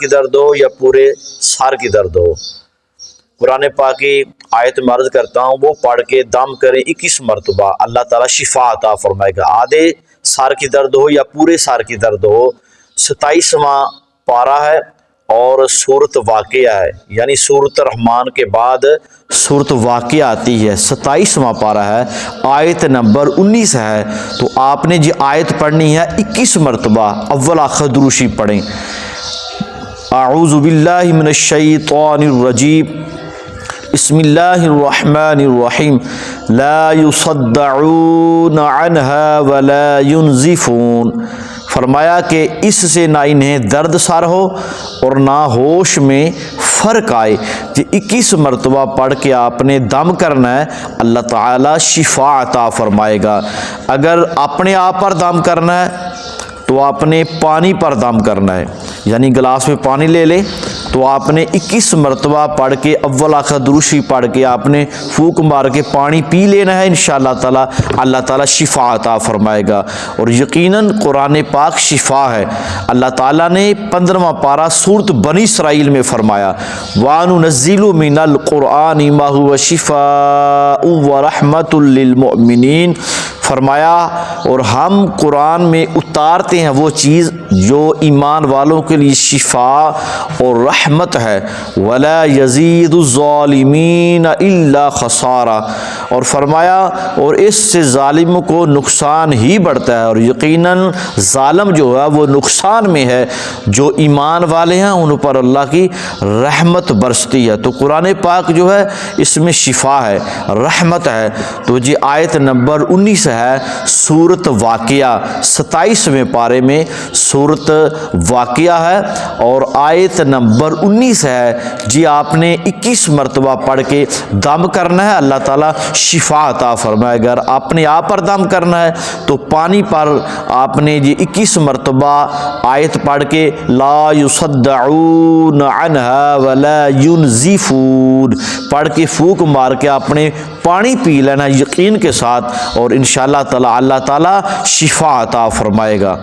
کی درد ہو یا پورے سر کی درد ہو۔ قرآن پاک کی آیت میں عرض کرتا ہوں، وہ پڑھ کے دم کریں 21 مرتبہ، اللہ تعالیٰ شفا عطا فرمائے گا۔ آدھے سر کی درد ہو یا پورے سر کی درد ہو۔ 27واں پارہ ہے اور سورت واقعہ ہے، یعنی سورت رحمان کے بعد سورت واقعہ آتی ہے۔ 27واں پارہ ہے، آیت نمبر 19 ہے۔ تو آپ نے جی آیت پڑھنی ہے 21 مرتبہ، اول آخر دروشی پڑھیں۔ اعوذ باللہ من الشیطان الرجیم، بسم اللہ الرحمن الرحیم، لا يصدعون عنها ولا ينزفون۔ فرمایا کہ اس سے نہ انہیں درد سر ہو اور نہ ہوش میں فرق آئے۔ کہ 21 مرتبہ پڑھ کے آپ نے دم کرنا ہے، اللہ تعالیٰ شفا عطا فرمائے گا۔ اگر اپنے آپ پر دم کرنا ہے تو آپ نے پانی پر دم کرنا ہے، یعنی گلاس میں پانی لے لے تو آپ نے 21 مرتبہ پڑھ کے اول آخر دروشی پڑھ کے آپ نے پھونک مار کے پانی پی لینا ہے، انشاءاللہ تعالیٰ اللہ تعالیٰ شفا عطا فرمائے گا۔ اور یقیناً قرآن پاک شفا ہے۔ اللہ تعالیٰ نے 15واں پارہ سورت بنی اسرائیل میں فرمایا، وَنُنَزِّلُ مِنَ الْقُرْآنِ مَا هُوَ شِفَاءٌ وَرَحْمَةٌ لِّلْمُؤْمِنِينَ۔ فرمایا اور ہم قرآن میں اتارتے ہیں وہ چیز جو ایمان والوں کے لیے شفا اور رحمت ہے، وَلَا يَزِيدُ الظَّالِمِينَ إِلَّا خَسَارًا۔ اور فرمایا اور اس سے ظالموں کو نقصان ہی بڑھتا ہے، اور یقیناً ظالم جو ہے وہ نقصان میں ہے، جو ایمان والے ہیں ان پر اللہ کی رحمت برستی ہے۔ تو قرآن پاک جو ہے اس میں شفا ہے، رحمت ہے۔ تو جی آیت نمبر 19 ہے سورت واقعہ، 27ویں پارے میں سورت واقعہ ہے اور آیت نمبر 19 ہے جی آپ نے 21 مرتبہ پڑھ کے دم کرنا ہے، اللہ تعالیٰ شفا عطا فرمائے گا۔ اگر اپنے آپ پر دم کرنا ہے تو پانی پر آپ نے جی 21 مرتبہ آیت پڑھ کے لا يصدعون عنها ولا ينزفون پڑھ کے پھونک مار کے آپ نے پانی پی لینا یقین کے ساتھ، اور انشاءاللہ تعالیٰ اللہ تعالیٰ شفا عطا فرمائے گا۔